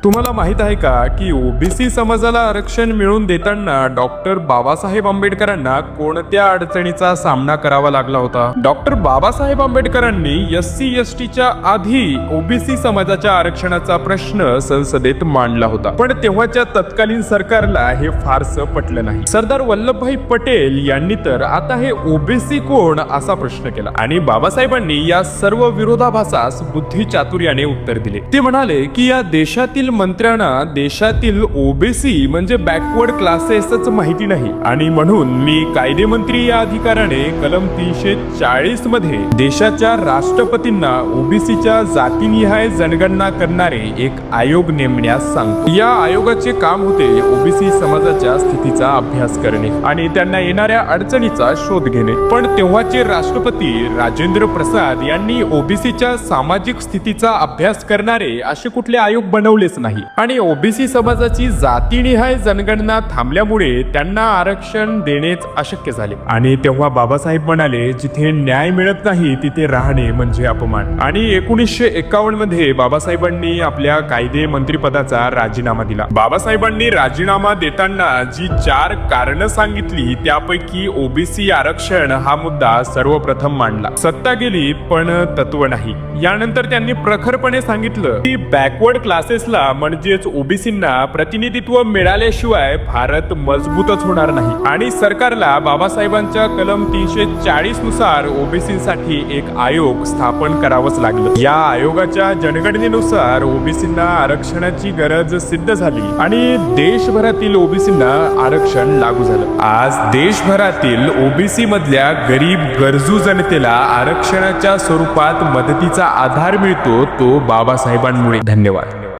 तुम्हाला माहित आहे का की ओबीसी समाजाला आरक्षण मिळवून देताना डॉक्टर बाबासाहेब आंबेडकरांना कोणत्या अडचणीचा सामना करावा लागला होता? डॉक्टर बाबासाहेब आंबेडकरांनी SC/STच्या आधी ओबीसी समाजाच्या आरक्षणाचा प्रश्न संसदेत मांडला होता, पण तेव्हाच्या तत्कालीन सरकारला हे फारसं पटलं नाही. सरदार वल्लभभाई पटेल यांनी तर आता हे ओबीसी कोण असा प्रश्न केला आणि बाबासाहेबांनी या सर्व विरोधाभासास बुद्धी चातुर्याने उत्तर दिले. ते म्हणाले की या देशातील मंत्र्यांना देशातील ओबीसी म्हणजे बॅकवर्ड क्लासेसच माहिती नाही आणि म्हणून मी कायदे मंत्री या अधिकाराने कलम 340 मध्ये देशाच्या राष्ट्रपतींना ओबीसीच्या जातीनिहाय जनगणना करणारे एक आयोग नेमण्यास सांगतो. या आयोगाचे काम होते ओबीसी समाजाच्या स्थितीचा अभ्यास करणे आणि त्यांना येणाऱ्या अडचणीचा शोध घेणे. पण तेव्हाचे राष्ट्रपती राजेंद्र प्रसाद यांनी ओबीसीच्या सामाजिक स्थितीचा अभ्यास करणारे असे कुठले आयोग बनवलेच नाही आणि ओबीसी समाजाची जातीनिहाय जनगणना थांबल्यामुळे त्यांना आरक्षण देणेच अशक्य झाले. आणि तेव्हा बाबासाहेब म्हणाले, जिथे न्याय मिळत नाही तिथे राहणे म्हणजे अपमान. आणि 1951 मध्ये बाबासाहेबांनी आपल्या कायदे मंत्रीपदाचा राजीनामा दिला. बाबासाहेबांनी राजीनामा देताना जी 4 कारणं सांगितली त्यापैकी ओबीसी आरक्षण हा मुद्दा सर्वप्रथम मांडला. सत्ता गेली पण तत्व नाही. यानंतर त्यांनी प्रखरपणे सांगितलं की बॅकवर्ड क्लासेसला म्हणजेच ओबीसींना प्रतिनिधित्व मिळाल्याशिवाय भारत मजबूतच होणार नाही आणि सरकारला बाबासाहेबांच्या कलम 340 नुसार ओबीसीसाठी एक आयोग स्थापन करावंच लागलं. या आयोगाच्या जनगणनेनुसार ओबीसींना आरक्षणाची गरज सिद्ध झाली आणि देशभरातील ओबीसींना आरक्षण लागू झालं. आज देशभरातील ओबीसी मधल्या गरीब गरजू जनतेला आरक्षणाच्या स्वरूपात मदतीचा आधार मिळतो तो बाबासाहेबांमुळे. धन्यवाद.